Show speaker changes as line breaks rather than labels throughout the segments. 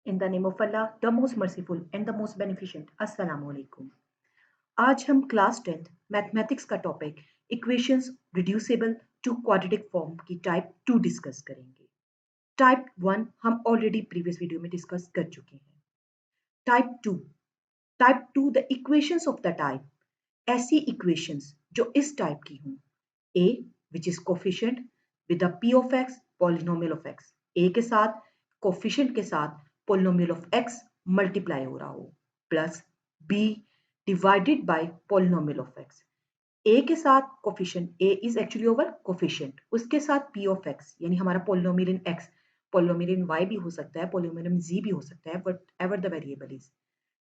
In the name of Allah, the most merciful and the most beneficent. Assalamu alaikum. आज हम class 10th mathematics का topic equations reducible to quadratic form की type 2 discuss करेंगे। Type 1 हम already previous video में discuss कर चुके हैं। Type 2 the equations of the type ऐसी इक्वेशंस जो इस टाइप की हों। A which is coefficient with the P of X polynomial of X. A के साथ कोफिशिएंट के साथ पॉलिनोमियल ऑफ एक्स मल्टीप्लाई हो रहा हो, plus B divided by polynomial of X. A के साथ coefficient A is actually over coefficient, उसके साथ पी ऑफ एक्स यानी हमारा polynomial in X, polynomial in Y भी हो सकता है, पॉलिनोमियल इन जी भी हो सकता है, but ever the variable is,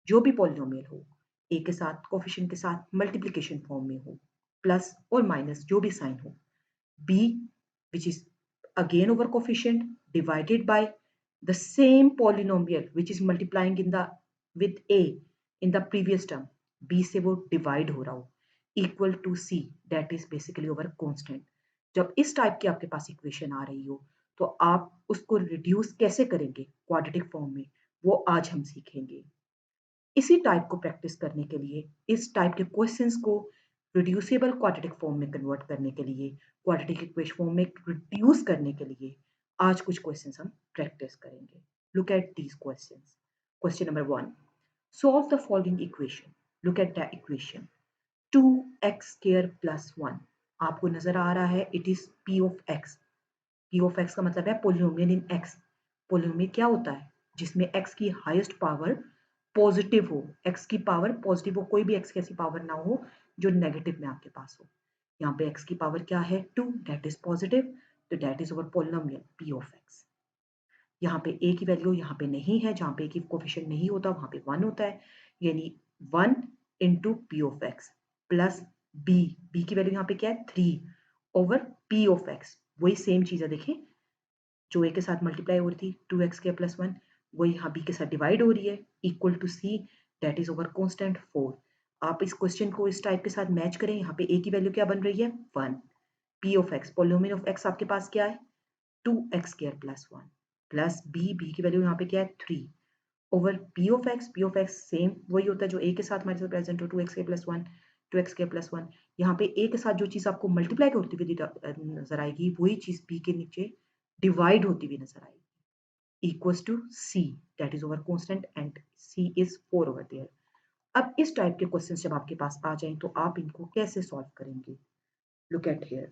जो भी पॉलिनोमियल हो ए के साथ कोफिशिएंट के साथ मल्टीप्लिकेशन फॉर्म में हो, प्लस और माइनस जो भी साइन हो। B which is again over coefficient divided by the same polynomial which is multiplying in the with a in the previous term, b से वो divide हो रहा हो, equal to c that is basically over constant। जब इस type की आपके पास equation आ रही हो तो आप उसको रिड्यूस कैसे करेंगे क्वाड्रेटिक फॉर्म में, वो आज हम सीखेंगे। इसी टाइप को प्रैक्टिस करने के लिए, इस टाइप के क्वेश्चंस को रिड्यूसिबल क्वाड्रेटिक फॉर्म में कन्वर्ट करने के लिए, क्वाड्रेटिक इक्वेशन फॉर्म में रिड्यूस करने के लिए आज कुछ क्वेश्चंस हम प्रैक्टिस करेंगे। Look at these questions. Question number 1, solve the following equation. Look at the equation 2x² + 1। आपको नजर आ रहा है it is p of x। p of x का मतलब है पोलिनोमियल इन x। पोलिनोमियल क्या होता है? जिसमें x की हाईएस्ट पावर पॉजिटिव हो, x की पावर पॉजिटिव हो, कोई भी x की ऐसी पावर ना हो जो नेगेटिव में आपके पास हो। यहाँ पे x की पावर क्या है? 2, दैट इज पॉजिटिव, तो that is over polynomial p of x। यहाँ पे a की वैल्यू यहाँ पे नहीं है, जहाँ पे a की कोफिशिएंट नहीं होता वहाँ पे 1 होता है, यानी 1 into p of x plus b की वैल्यू यहाँ पे क्या है? 3 ओवर p ऑफ x। वही सेम चीज है, देखें जो a के साथ मल्टीप्लाई हो रही थी 2x² + 1, वो यहाँ b के साथ डिवाइड हो रही है, equal to c that is over constant 4। आप इस क्वेश्चन को इस टाइप के साथ मैच करें। यहाँ पे a की वैल्यू क्या बन रही है? 1। p of x polynomial of x आपके पास क्या है? 2x² + 1 प्लस b की वैल्यू यहाँ पे क्या है? 3 over p of x same वही होता है जो a के साथ हमारे साथ प्रेजेंट हो, 2x² + 1। यहाँ पे a के साथ जो चीज आपको मल्टीप्लाई होती हुई नजर आएगी वही चीज b के नीचे डिवाइड होती हुई नजर आएगी, equals to c that is over constant and c is 4 over there। अब इस टाइप के क्वेश्चन जब आपके पास आ जाएं तो आप इनको कैसे सॉल्व करेंगे? Look at here.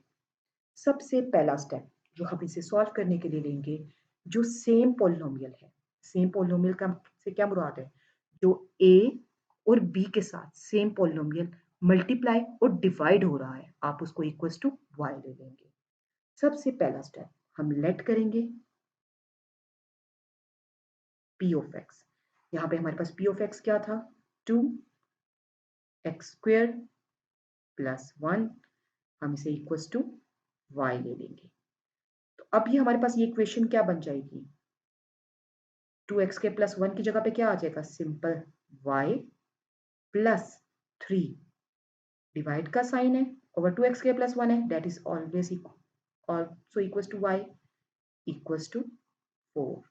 सबसे पहला स्टेप जो हम इसे सॉल्व करने के लिए लेंगे, जो सेम पॉलिनोमियल है, सेम पॉलिनोमियल का से क्या मुराद है? जो a और b के साथ सेम पॉलिनोमियल मल्टीप्लाई और डिवाइड हो रहा है, आप उसको इक्वल्स टू y ले लेंगे। सबसे पहला स्टेप हम लेट करेंगे p ऑफ x। यहाँ पे हमारे पास p ऑफ x क्या था? 2x² + 1। हम इसे इक्वल्स टू y ले लेंगे। तो अब ये हमारे पास ये इक्वेशन क्या बन जाएगी? 2x² + 1 की जगह पे क्या आ जाएगा? सिंपल y + 3 डिवाइड का साइन है ओवर 2x² + 1 है, that is always also equals to y equals to 4।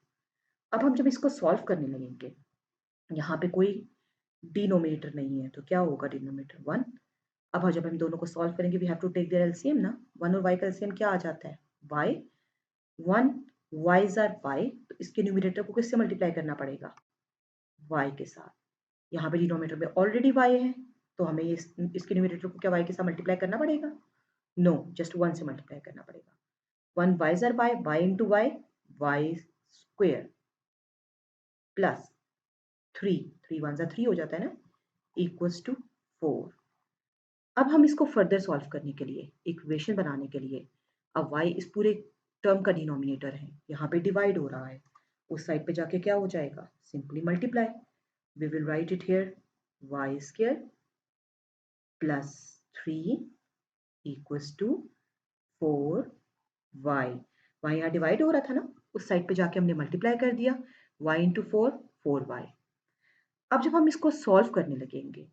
अब हम जब इसको सॉल्व करने लगेंगे, यहाँ पे कोई डिनोमिनेटर नहीं है तो क्या होगा? डिनोमिनेटर 1। अब जब हम दोनों को सॉल्व करेंगे we have to take their LCM ना। 1 और y का एलसीएम क्या आ जाता है? y। 1 y's are y, तो इसके न्यूमरेटर को किससे मल्टीप्लाई करना पड़ेगा? y के साथ। यहाँ पे डिनोमिनेटर में ऑलरेडी y है तो हमें इसके न्यूमरेटर को क्या y के साथ मल्टीप्लाई करना पड़ेगा? नो, जस्ट 1 से मल्टीप्लाई करना पड़ेगा। 1 y's are y into y square plus 3 1 3 हो जाता है ना, इक्वल्स टू 4। अब हम इसको फर्दर सॉल्व करने के लिए, इक्वेशन बनाने के लिए, अब y इस पूरे टर्म का डिनोमिनेटर है, यहाँ पे डिवाइड हो रहा है, उस साइड पे जाके क्या हो जाएगा? Simply multiply. We will write it here y² + 3 equals to 4y। y यहाँ डिवाइड हो रहा था ना, उस साइड पे जाके हमने मल्टीप्लाई कर दिया, y इंटू 4y। अब जब हम इसको सॉल्व करने लगेंगे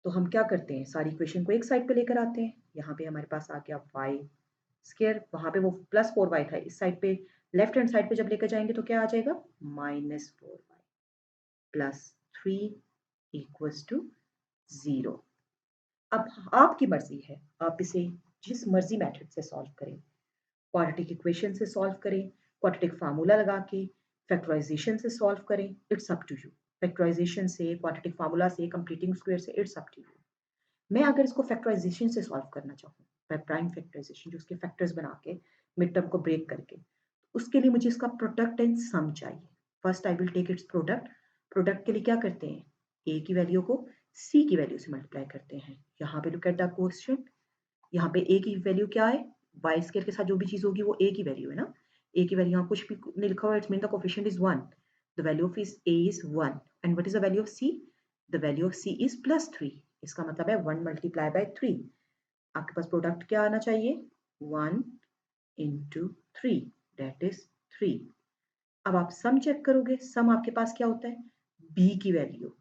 तो हम क्या करते हैं? सारी इक्वेशन को एक साइड पे लेकर आते हैं। यहाँ पे हमारे पास आ गया y², वहां पे वो +4y था, इस साइड पे लेफ्ट हैंड साइड पे जब लेकर जाएंगे तो क्या आ जाएगा? -4। Plus 3 equals to 0। अब आपकी मर्जी है, आप इसे जिस मर्जी मेथड से सॉल्व करें, क्वाड्रेटिक इक्वेशन से सॉल्व करें, क्वाड्रेटिक फार्मूला लगा के, फैक्टराइजेशन से सॉल्व करें, it's up to you. Factorisation से, क्वाड्रेटिक फार्मूला से, कंप्लीटिंग स्क्वायर से, इट्स अप टू यू। मैं अगर इसको फैक्टराइजेशन से सॉल्व करना चाहूँ, प्राइम फैक्टराइजेशन, जो उसके फैक्टर्स बना के मिड टर्म को ब्रेक करके, उसके लिए मुझे इसका प्रोडक्ट एंड सम चाहिए। First I will take its product. Product के लिए क्या करते हैं, ए की वैल्यू को सी की वैल्यू से मल्टीप्लाई करते हैं। यहाँ पे लुक एट द क्वेश्चन, यहाँ पे ए की वैल्यू क्या है, वाई स्क्वायर के साथ जो भी चीज होगी वो ए की वैल्यू है ना। ए की वैल्यू यहाँ कुछ भी नहीं लिखा हुआ, it's mean the coefficient is 1, the value of is a is 1 and what is the value of c, the value of c is +3। इसका मतलब है 1 मल्टीप्लाई बाय 3। आपके पास प्रोडक्ट क्या आना चाहिए, 1 इंटू 3 दैट इज 3। अब आप सम चेक करोगे, सम आपके पास क्या होता है, बी की वैल्यू,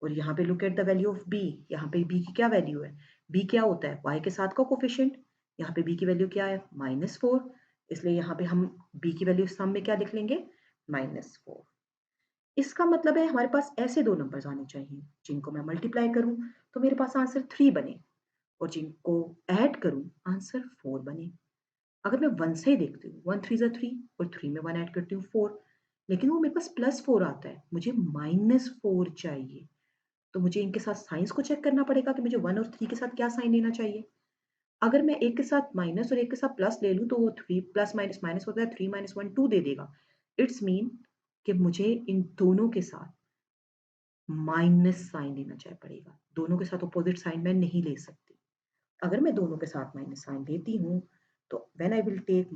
और यहाँ पे look at the value of b. यहाँ पे बी की क्या वैल्यू है, बी क्या होता है, वाई के साथ का कोफिशिएंट। यहाँ पे बी की वैल्यू क्या है, -4, इसलिए यहाँ पे हम बी की वैल्यू सम में क्या लिख लेंगे, -4। इसका मतलब है हमारे पास ऐसे दो नंबर्स आने चाहिए जिनको मैं मल्टीप्लाई करूं तो मेरे पास आंसर 3 बने, और जिनको ऐड करूं आंसर 4 बने। अगर मैं 1 से ही देखती हूँ, 1 3 3 और 3 में 1 ऐड करती हूँ 4, लेकिन वो मेरे पास +4 आता है, मुझे -4 चाहिए। तो मुझे इनके साथ साइंस को चेक करना पड़ेगा कि मुझे 1 और 3 के साथ क्या साइन लेना चाहिए। अगर मैं एक के साथ माइनस और एक के साथ प्लस ले लूं तो वो 3 प्लस माइनस माइनस होता है, 3 - 1 2 दे देगा। इट्स मीन कि मुझे इन दोनों के साथ माइनस साइन लेना चाहिए पड़ेगा। दोनों के साथ अपोजिट साइन मैं नहीं ले सकती। अगर मैं दोनों के साथ माइनस साइन लेती हूँ तो when I will take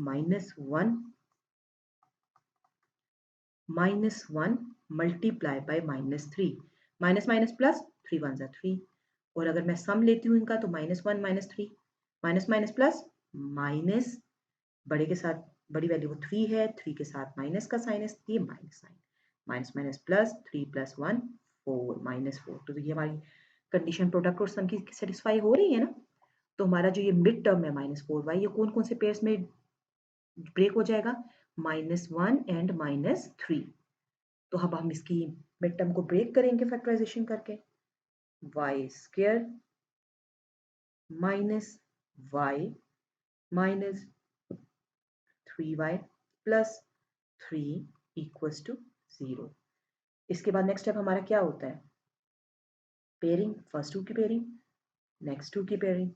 -1 multiply by -3, minus minus plus, 3 1 जा 3। और अगर मैं सम लेती हूँ इनका तो -1 -3, माइनस माइनस प्लस, माइनस, बड़े के साथ बड़ी वैल्यू वो 3 है, 3 के साथ माइनस का साइन है, ये minus sign, minus minus plus, 3 + 1 4 -4। तो ये हमारी कंडीशन प्रोडक्ट और सम की सेटिस्फाई हो रही है ना। तो हमारा जो ये मिड टर्म है -4y, ये कौन कौन से पेयर्स में ब्रेक हो जाएगा, -1 एंड -3। तो अब हम इसकी मिड टर्म को ब्रेक करेंगे फैक्टराइजेशन करके, y square minus y minus 3y plus 3 equals to 0। इसके बाद नेक्स्ट स्टेप हमारा क्या होता है, पेयरिंग, फर्स्ट टू की पेयरिंग, नेक्स्ट टू की पेयरिंग।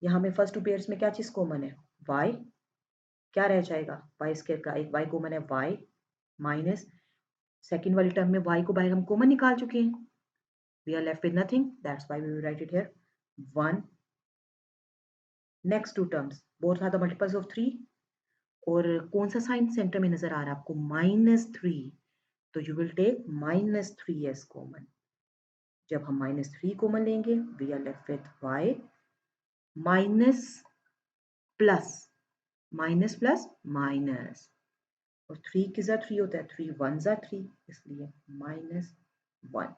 यहाँ में फर्स्ट टू पेयर्स में क्या चीज कॉमन है, y, क्या रह जाएगा, y स्क्वायर का एक y कॉमन है, y माइनस सेकेंड वाली टर्म में y को बाहर हम कॉमन निकाल चुके हैं, we are left with nothing, that's why we will write it here 1। Next two terms both are the multiples of 3, और कौन सा साइन सेंटर में नजर आ रहा है आपको, -3, तो you will take -3 as common. जब हम -3 कॉमन लेंगे we are left with y minus plus, minus plus minus, और 3 के साथ 3 होता है, 3 1 जा 3, इसलिए -1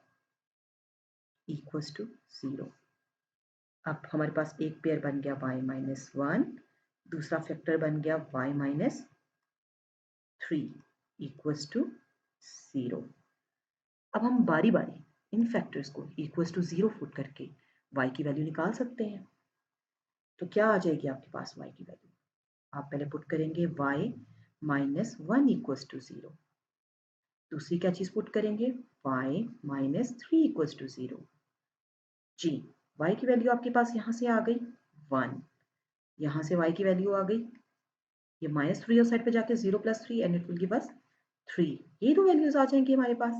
इक्वल्स टू 0। अब हमारे पास एक पेयर बन गया y -1, दूसरा फैक्टर बन गया y -3 इक्वल्स टू 0। अब हम बारी बारी इन फैक्टर्स को इक्वल्स टू 0 पुट करके y की वैल्यू निकाल सकते हैं। तो क्या आ जाएगी आपके पास y की वैल्यू, आप पहले पुट करेंगे y -1 इक्वल्स टू 0, दूसरी क्या चीज पुट करेंगे, y -3 इक्वल्स टू 0। जी, y की वैल्यू आपके पास यहाँ से आ गई 1, यहाँ से y की वैल्यू आ गई, ये -3 और साइड पे जाके 0 + 3 and it will give us 3। ये दो वैल्यूज आ जाएंगी हमारे पास।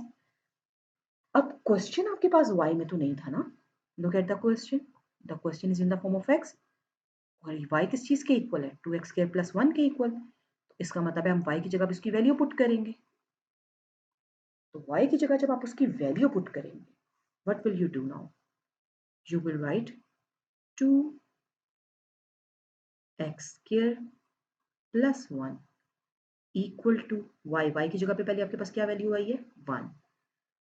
अब क्वेश्चन आपके पास y में तो नहीं था ना, look at the question is in the form of x, और y किस चीज के इक्वल है, 2x² + 1 के इक्वल। तो इसका मतलब है हम y की जगह पे उसकी वैल्यू पुट करेंगे। तो y की जगह जब आप उसकी वैल्यू पुट करेंगे, what will you do now, you will write 2x² + 1 equal to y की जगह पे पहले आपके पास क्या वैल्यू आई है 1,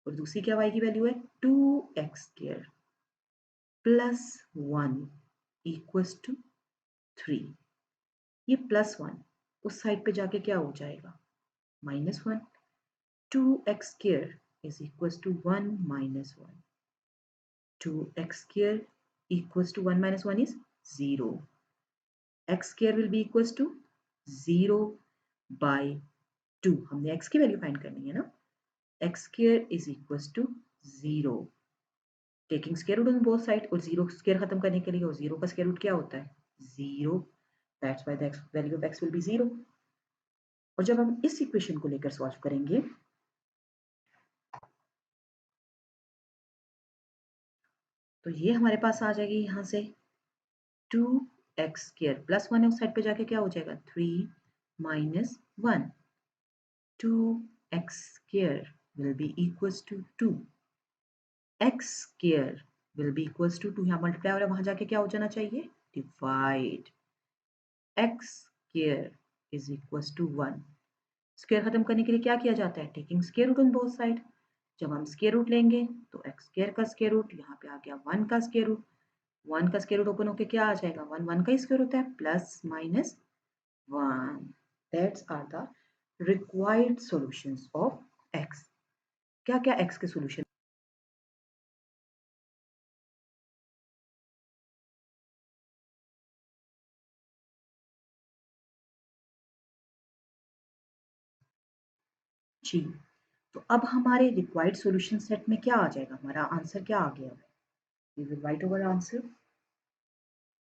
और दूसरी क्या y की वैल्यू है 2x² + 1 इक्वल्स टू 3। ये +1 उस साइड पे जाके क्या हो जाएगा, -1, 2x² is equals to 1 minus 1. 2x square equals to 1 minus 1 is 0. x square will be equals to 0 by 2. हमने x की वैल्यू फाइंड करनी है ना. x square is equals to 0. Taking square root on both side, और 0 square खत्म करने के लिए, और 0 का स्क्वायर रूट क्या होता है? 0. That's why the value of x will be 0. और जब हम इस इक्वेशन को लेकर सॉल्व करेंगे तो ये हमारे पास आ जाएगी यहाँ से 2x स्क्वायर प्लस 1 है, उस साइड पे जाके क्या हो जाएगा? 3 minus 1. 2x square will be equals to 2. x square will be equals to 2. यहाँ मल्टीप्लाई हो रहा है, वहां जाके क्या हो जाना चाहिए? Divide. x square is equals to 1. Square खत्म करने के लिए क्या किया जाता है? Taking square root on both side. जब हम स्क्वायर रूट लेंगे तो x स्क्वायर का स्क्वायर रूट, यहाँ पे आ गया 1 का स्क्वायर रूट. 1 का स्क्वायर रूट ओपन होके क्या आ जाएगा? 1 1 का स्क्वायर होता है, plus minus 1. That's are the required solutions of x. क्या क्या x के solution? जी, तो अब हमारे required solution set में क्या आ जाएगा? हमारा आंसर क्या आ गया? We will write our answer.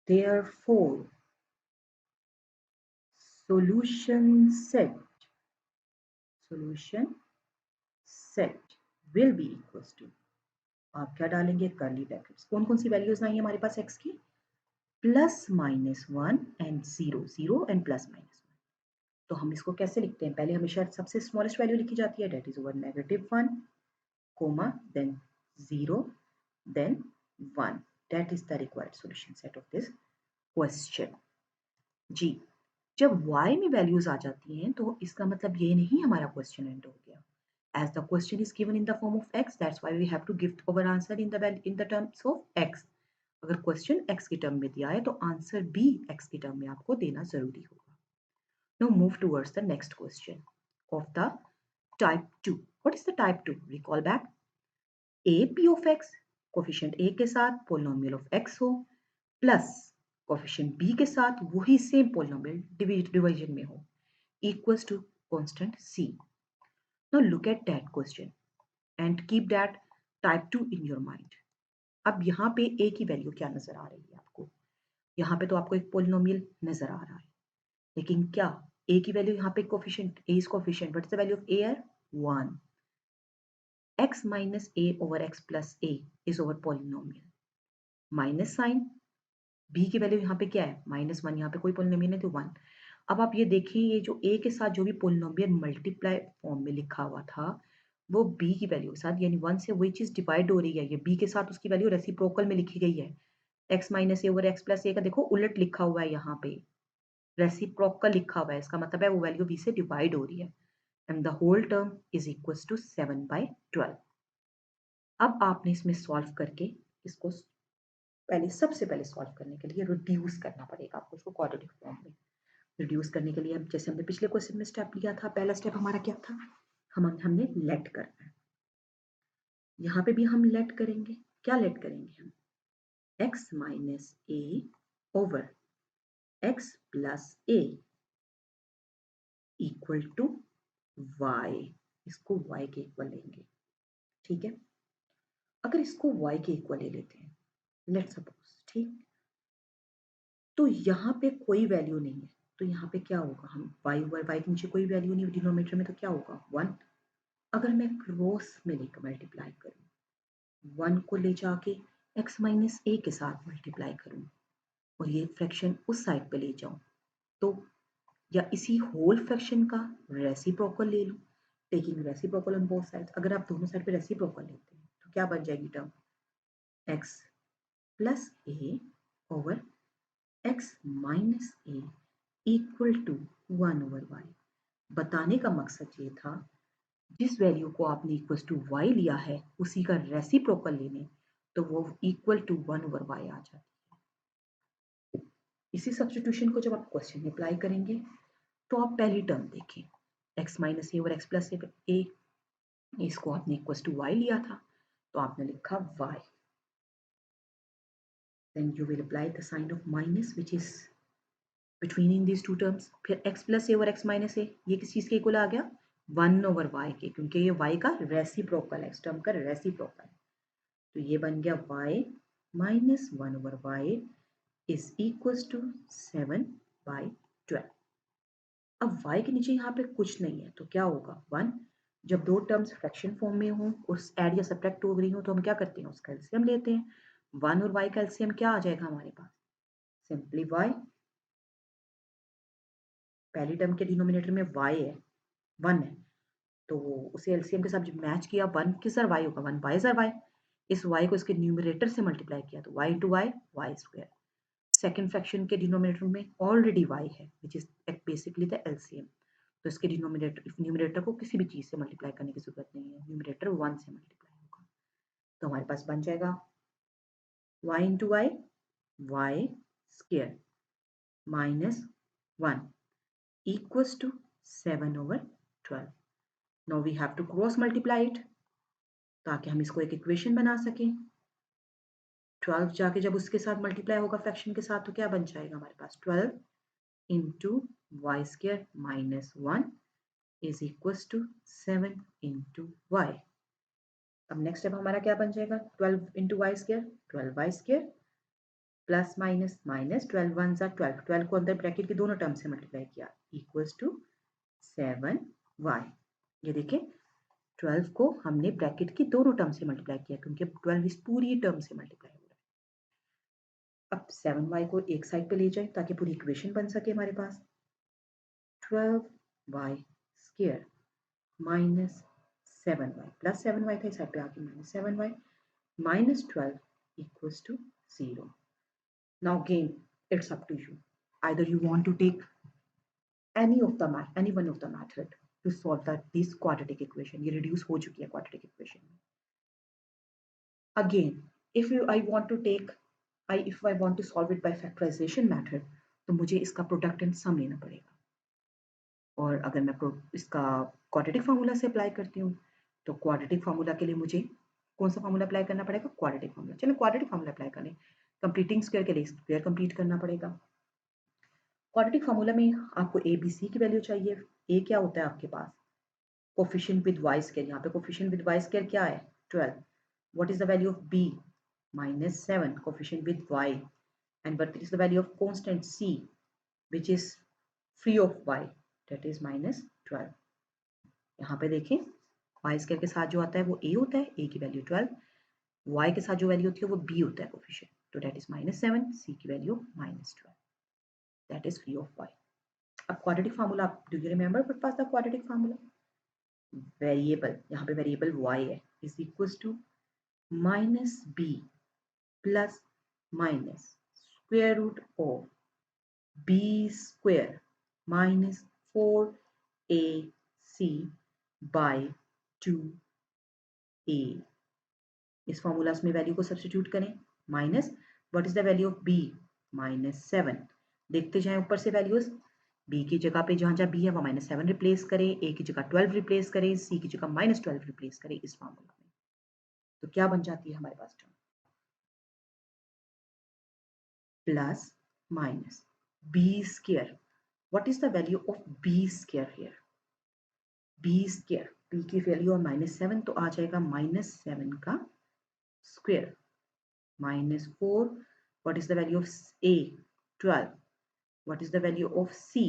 Therefore, solution set will be equals to, आप क्या डालेंगे? Curly brackets. कौन कौन सी वैल्यूज आई हमारे पास x की? Plus minus 1 and 0. 0 and plus minus 1. तो हम इसको कैसे लिखते हैं? पहले हमेशा सबसे स्मॉलेस्ट वैल्यू लिखी जाती है, that is over -1, comma, then 0, then 1. That is the required solution set of this question. जी, जब y में वैल्यूज आ जाती हैं तो इसका मतलब ये नहीं हमारा क्वेश्चन एंड हो गया. As the question is given in the form of x, that's why we have to give our answer in the terms of x. अगर क्वेश्चन x की टर्म में दिया है तो आंसर भी x की टर्म में आपको देना जरूरी होगा. Now move towards the next question of the type 2. What is the type 2? Recall back. A p of x, coefficient a के साथ पोलिनोमियल ऑफ x हो, प्लस कोफिशिएंट b के साथ वही सेम पोलिनोमियल डिवीजन में हो, equals to constant c. Now look at that question and keep that type 2 in your mind. अब यहाँ पे a की वैल्यू क्या नजर आ रही है आपको? यहाँ पे तो आपको एक पोलिनोमियल नजर आ रहा है, लेकिन क्या a की वैल्यू यहाँ पे coefficient a is coefficient. What is the value of a? 1. x minus a over x plus a is over polynomial. Minus sign, b की वैल्यू यहाँ पे क्या है? -1. यहाँ पे कोई पोलिनोमियल नहीं तो 1. अब आप ये देखिए, ये जो a के साथ जो भी पोलिनोमियल मल्टीप्लाई फॉर्म में लिखा हुआ था वो b की वैल्यू के साथ, यानी 1 से वही चीज डिवाइड हो रही है, ये b के साथ उसकी वैल्यू रेसिप्रोकल में लिखी गई है. x minus a over x plus ए का देखो उलट लिखा हुआ है, यहाँ पे रेसिप्रोकल लिखा हुआ है, इसका मतलब है वो वैल्यू b से डिवाइड हो रही है. And the whole term is equal to 7/12. अब आपने इसमें सॉल्व करके इसको सबसे पहले सॉल्व करने के लिए रिड्यूस करना पड़ेगा आपको उसको क्वाड्रेटिक फॉर्म में. रिड्यूस करने के लिए अब जैसे हमने पिछले क्वेश्चन में स्टेप लिया था, पहला स्टेप हमारा क्या था? हमने लेट करना है. यहाँ पे भी हम लेट करेंगे. क्या लेट करेंगे हम? x minus a over x plus a equal to y. इसको y के इक्वल लेंगे. ठीक है, अगर इसको y के इक्वल ले लेते हैं, लेट सपोज, ठीक, तो यहाँ पे कोई वैल्यू नहीं है, तो यहाँ पे क्या होगा? हम y ओवर y के नीचे कोई वैल्यू नहीं डिनोमिनेटर में, तो क्या होगा? 1. अगर मैं क्रॉस में लेकर मल्टीप्लाई करूँ, 1 को ले जाके x माइनस ए के साथ मल्टीप्लाई करूँ और ये फ्रैक्शन उस साइड पे ले जाऊँ, तो या इसी होल फ्रैक्शन का रेसिप्रोकल ले लूँ, taking reciprocal on both sides. अगर आप दोनों साइड पे रेसिप्रोकल लेते हैं तो क्या बन जाएगी term? x plus a over x minus a equal to 1 over y. बताने का मकसद ये था, जिस वैल्यू को आपने इक्वल टू y लिया है उसी का रेसिप्रोकल लेने, तो वो इक्वल टू 1 ओवर y आ जाती है. इसी सब्स्टिट्यूशन को जब आप क्वेश्चन में अप्लाई करेंगे तो आप पहली टर्म देखें, x minus a over x plus ए, इसको आपने इक्वल टू y लिया था तो आपने लिखा y, then you will apply the sign of minus which is between in these two terms. फिर x प्लस ए और x माइनस ए, ये किस चीज़ के इक्वल आ गया, 1/y के, क्योंकि ये y का रेसिप्रोकल है, इस टर्म का रेसिप्रोकल। तो ये बन गया y minus 1/y is equal to 7/12। अब y के नीचे यहाँ पे कुछ नहीं है तो क्या होगा 1। जब दो टर्म्स फ्रैक्शन फॉर्म में हों, उस ऐड या सब्ट्रैक्ट हो रही हो तो हम क्या करते हैं, उसका एलसीएम लेते हैं। 1 और y का एलसीएम क्या आ जाएगा हमारे पास, सिंपली y, पहली टर्म के डिनोमिनेटर में y है, 1 है, तो उसे एलसीएम के साथ जब मैच किया 1 के सर y होगा, 1 बाय सर y, इस y को इसके न्यूमरेटर से मल्टीप्लाई किया तो y into y, y square. Second fraction के डिनोमिनेटर में ऑलरेडी y है which is basically the LCM, तो इसके न्यूमरेटर को किसी भी चीज से मल्टीप्लाई करने की जरूरत नहीं है, न्यूमरेटर 1 से मल्टीप्लाई होगा। तो हमारे पास बन जाएगा y into y, y square minus 1 equals to 7/12। Now we have to cross multiply it ताकि हम इसको एक इक्वेशन बना सकें। 12 जाके जब उसके साथ मल्टीप्लाई होगा फ्रैक्शन के साथ तो क्या बन जाएगा हमारे पास, 12 into y square minus 1 is equal to 7 into y. अब नेक्स्ट स्टेप हमारा क्या बन जाएगा, 12 into y square, 12 y square plus minus minus 12 one ज़ा 12, 12 को अंदर ब्रैकेट के दोनों टर्म से मल्टीप्लाई किया इक्वल्स टू 7y। ये देखिए 12 को हमने ब्रैकेट की दोनों टर्म से मल्टीप्लाई किया क्योंकि 12 इस पूरी टर्म से मल्टीप्लाई हो रहा है। अब 7y को एक साइड पे ले जाए ताकि पूरी इक्वेशन बन सके हमारे पास, 12y square minus 7y plus 7y था, इस साइड पे आके minus 7y minus 12 equals to 0। Now again, it's up to you. Either you want to take any one of the method to solve this quadratic equation. ये reduce हो चुकी है quadratic equation में। Again, if I want to solve it by factorization method, तो मुझे इसका product and sum लेना पड़ेगा। और अगर मैं इसका quadratic formula से apply करती हूँ तो quadratic formula के लिए मुझे कौन सा फॉर्मूला अप्लाई करना पड़ेगा, क्वाड्रेटिक फॉर्मूला। चलो क्वाड्रेटिक फॉर्मूला अप्लाई करें। कंप्लीटिंग स्क्वायर के लिए स्क्वायर कंप्लीट करना पड़ेगा। क्वाड्रेटिक फॉर्मूला में आपको ए बी सी की वैल्यू चाहिए। ए क्या होता है आपके पास, कोफिशिएंट विद वाई स्क्वायर, यहाँ पे कोफिशिएंट विद वाई स्क्वायर क्या है 12। What is the value of b, -7, coefficient with y, and what is the value of constant c which is free of y, that is -12। यहाँ पे देखें Y square के साथ जो आता है वो ए होता है, ए की वैल्यू 12, वाई के साथ जो वैल्यू होती है वो बी होता है कोफिशिएंट, तो दैट इज -7, सी की value -12, that is free of Y. अब quadratic formula, do you remember what was the quadratic formula, variable, यहाँ पे वेरिएबल y है, is equal to -b plus minus square root of b square minus 4ac by 2a। इस formula में value को substitute करें, minus what is the value of b, -7। देखते जाएं ऊपर से वैल्यूज, b की जगह पे जहां जहां b है वहां -7 रिप्लेस करें, a की जगह 12 रिप्लेस करें, c की जगह -12 रिप्लेस करें इस फार्मूला में, तो क्या बन जाती है हमारे पास term, plus minus b square, what is the value of b square here, b square, b की वैल्यू है -7 तो आ जाएगा -7 का square, -4, what is the value of a, 12, what is the value of c,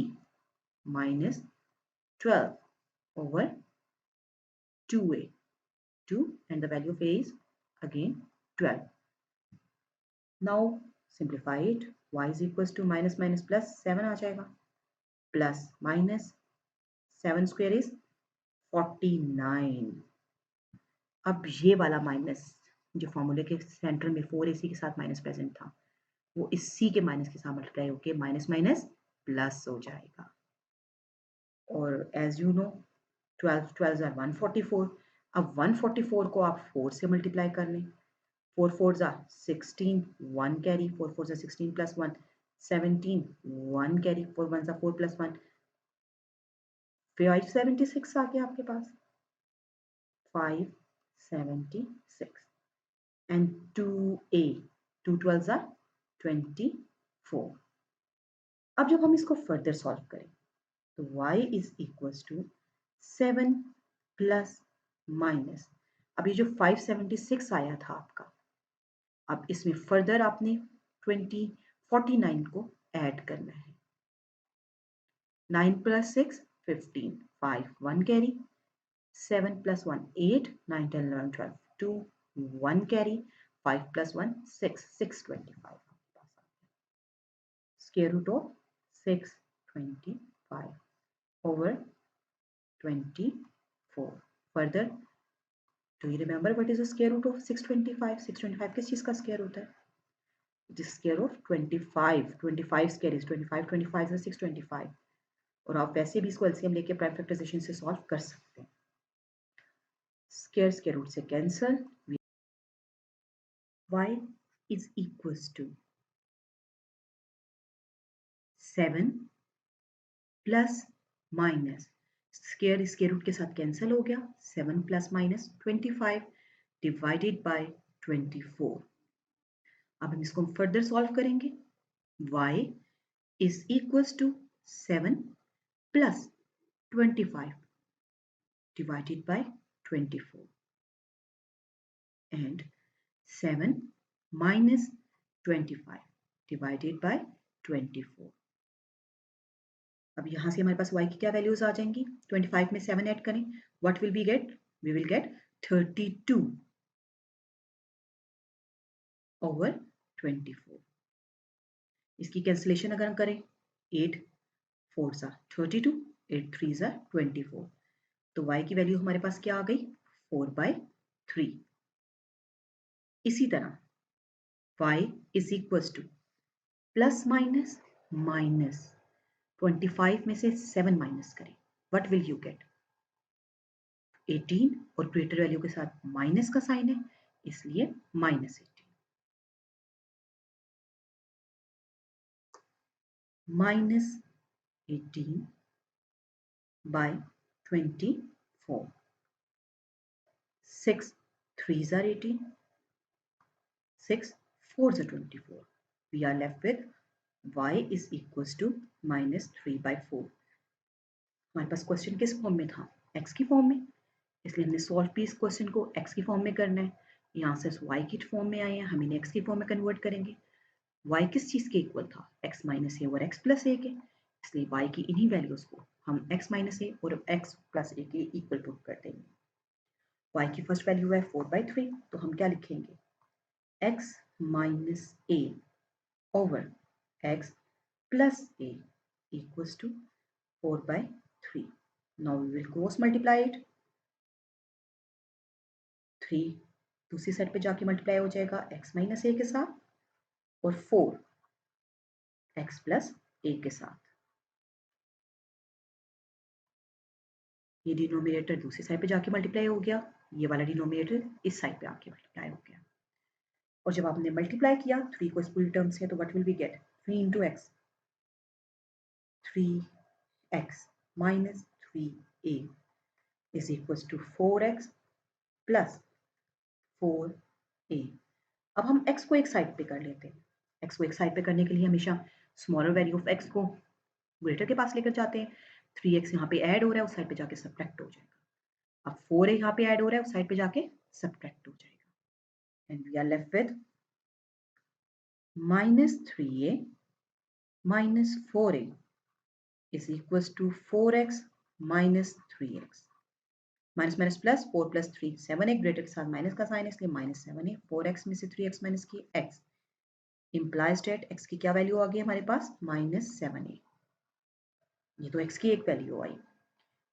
-12 over 2a, 2, and the value of a is again 12. Now simplify it, y is equals to minus minus plus 7 आ जाएगा, plus minus 7 square is 49। अब ये वाला minus जो फॉर्मूले के centre में 4ac के साथ माइनस प्रेजेंट था वो इस c के माइनस के साथ मल्टीप्लाई होके माइनस माइनस प्लस हो जाएगा। और एज यू नो 12 12 आर 144, अब 144 को आप 4 से मल्टीप्लाई कर लें, 4 4 are 16, 1 carry, 4 4 are 16 plus 1 17, 1 carry, 4 1 are 4 plus 1 576 आ गया आपके पास, 576 and 2a, 2 12s are 24. अब जब हम इसको फर्दर सॉल्व करें तो y is equals to 7 plus minus, अब ये जो 576 आया था आपका, अब इसमें फर्दर आपने 49 को ऐड करना है। 9 plus 6 15, 5 1 carry, 7 plus 1 8, 9 10 11 12 2 1 carry, 5 plus 1 6 625 square root of 625 over 24. Further, do you remember what is the square root of 625? 625 किस चीज का स्क्वायर होता है? It is square of 25. 25 square is 25. 25 is 625. और आप वैसे भी इसको एलसीएम लेके प्राइम फैक्टराइजेशन से सॉल्व कर सकते हैं। स्क्वायर स्क्वायर रूट से cancel, y is equals to 7 plus minus, square square root के साथ कैंसिल हो गया, 7 प्लस माइनस 25 डिवाइडेड बाय 24। अब हम इसको फर्दर सॉल्व करेंगे। y is equals to 7 plus 25 divided by 24 and 7 minus 25 divided by 24। अब यहां से हमारे पास y की क्या वैल्यूज आ जाएंगी? 25 में 7 ऐड करें, what will be get? We will get 32 over 24। इसकी कैंसिलेशन अगर हम करें, 8 4 are 32, 8 3 are 24, तो y की वैल्यू हमारे पास क्या आ गई? 4/3। इसी तरह y is equals two plus minus minus, 25 में से 7 माइनस करें, व्हाट विल यू गेट? 18 और ग्रेटर वैल्यू के साथ माइनस का साइन है, इसलिए minus 18। Minus 18 by 24, 6 3s are 18, 6 4s are 24। We are left with y is equals to minus 3/4। हमारे पास क्वेश्चन किस फॉर्म में था? x की फॉर्म में, इसलिए हमने सॉल्व भी इस क्वेश्चन को x की फॉर्म में करना है। यहाँ से y की फॉर्म में आए हैं, हम इन्हें x की फॉर्म में कन्वर्ट करेंगे। y किस चीज के इक्वल था? x माइनस ए और x प्लस ए के, इसलिए y की इन्हीं वैल्यूज को हम x माइनस ए और x प्लस ए के इक्वल पुट कर देंगे। y की फर्स्ट वैल्यू है 4/3, तो हम क्या लिखेंगे? x minus a over x plus a equals to 4/3। Now we will cross multiply it। 3 दूसरी साइड पे जाके मल्टीप्लाई हो जाएगा x माइनस ए के साथ, और 4 x प्लस ए के साथ। ये डिनोमिनेटर दूसरी साइड पे जाके मल्टीप्लाई हो गया, ये वाला डिनोमिनेटर इस साइड पे आके मल्टीप्लाई हो गया। और जब आपने मल्टीप्लाई किया 3 को इस पूरी टर्म से, तो what will be get? 3 into x, 3x minus 3a is equals to 4x plus 4a। अब हम x को एक साइड पे कर लेते हैं। x को एक साइड पे करने के लिए हमेशा स्मॉलर वैल्यू ऑफ x को ग्रेटर के पास लेकर जाते हैं। 3x यहाँ पे ऐड हो रहा है, उस साइड पे जाके सब्ट्रैक्ट हो जाएगा। अब 4a यहाँ पे ऐड हो रहा है, उस साइड पे जाके सब्ट्रैक्ट हो जाएगा। And we are left with minus 3a minus 4a is equals to 4x minus 3x। Minus minus plus, 4 plus 3 7 है, ग्रेटर के साथ माइनस का साइन है, इसलिए माइनस 7 है। 4x में से 3x माइनस की x इम्प्लाइज डेट x की क्या वैल्यू आ गई हमारे पास? Minus 7a। ये तो x की एक वैल्यू आई।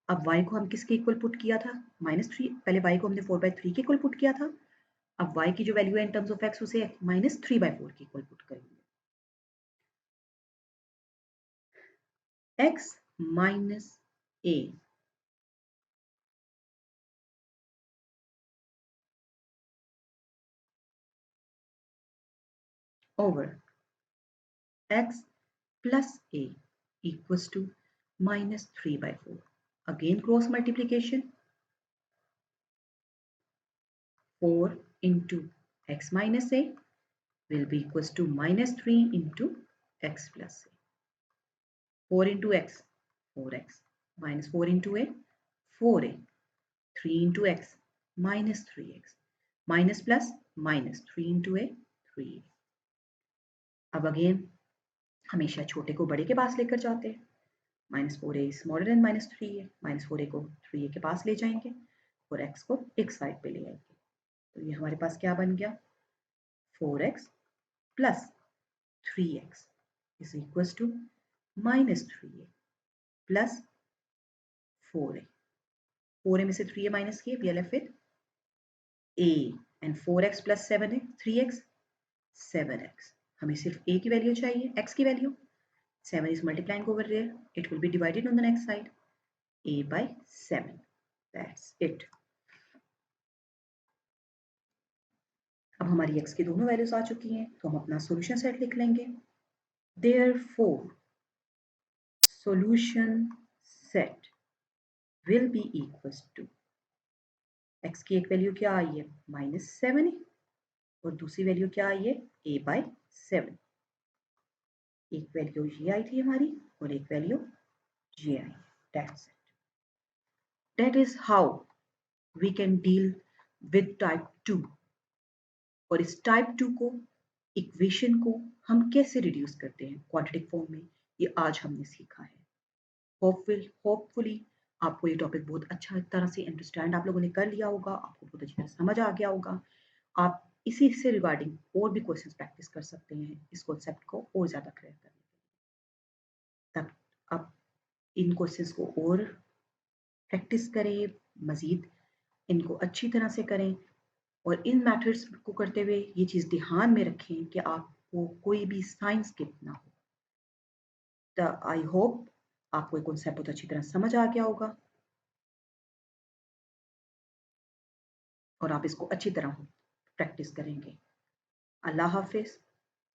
अब y को हम किसके इक्वल पुट किया था? -3। पहले y को हमने 4/3 के इक्वल पुट किया था। अब y की जो वैल्यू है इन टर्म्स ऑफ x, उसे -3/4 के इक्वल पुट करेंगे। x minus a over x plus a equals to -3/4। Again cross multiplication, 4 into x minus a will be equals to minus 3 into x plus a. 4 into x, 4x, minus 4 into a, 4a, 3 into x, minus 3x, minus plus minus 3 into a, 3a. अब again हमेशा छोटे को बड़े के पास लेकर जाते हैं. Minus 4a is smaller than minus 3a. Minus 4a को 3a के पास ले जाएंगे और x को एक साइड पे ले आएंगे. तो ये हमारे पास क्या बन गया, 4x plus 3x is equal to minus 3a plus 4a. 4a में से 3a माइनस किए, we are left with a and 4x plus 7a 3x 7x. हमें सिर्फ a की वैल्यू चाहिए, x की value. 7 is multiplying over there, it will be divided on the next side, a by 7. That's it. अब हमारी x की दोनों values आ चुकी हैं, तो हम अपना सॉल्यूशन सेट लिख लेंगे. Therefore, solution set will be equals to, x की एक वैल्यू क्या आई है, -7 और दूसरी वैल्यू क्या आई है, a by 7. एक वैल्यू ये आई थी हमारी और एक वैल्यू ये आई. That's it. That is how we can deal with type 2. और इस टाइप 2 को, इक्वेशन को हम कैसे रिड्यूस करते हैं क्वाड्रेटिक फॉर्म में, ये आज हमने सीखा है. होपफुली आपको ये टॉपिक बहुत अच्छा तरह से अंडरस्टैंड आप लोगों ने कर लिया होगा, आपको बहुत अच्छी तरह समझ आ गया होगा. आप इसी से रिगार्डिंग और भी क्वेश्चंस प्रैक्टिस कर सकते हैं इस कॉन्सेप्ट को और ज़्यादा क्लियर करने के लिए. तब आप इन क्वेश्चंस को और प्रैक्टिस करें, मज़ीद इनको अच्छी तरह से करें और इन मेथड्स को करते हुए ये चीज़ ध्यान में रखें कि आपको कोई भी साइन स्किप ना हो. तो आई होप आपको ये कॉन्सेप्ट बहुत अच्छी तरह समझ आ गया होगा और आप इसको अच्छी तरह प्रैक्टिस करेंगे. अल्लाह हाफिज़.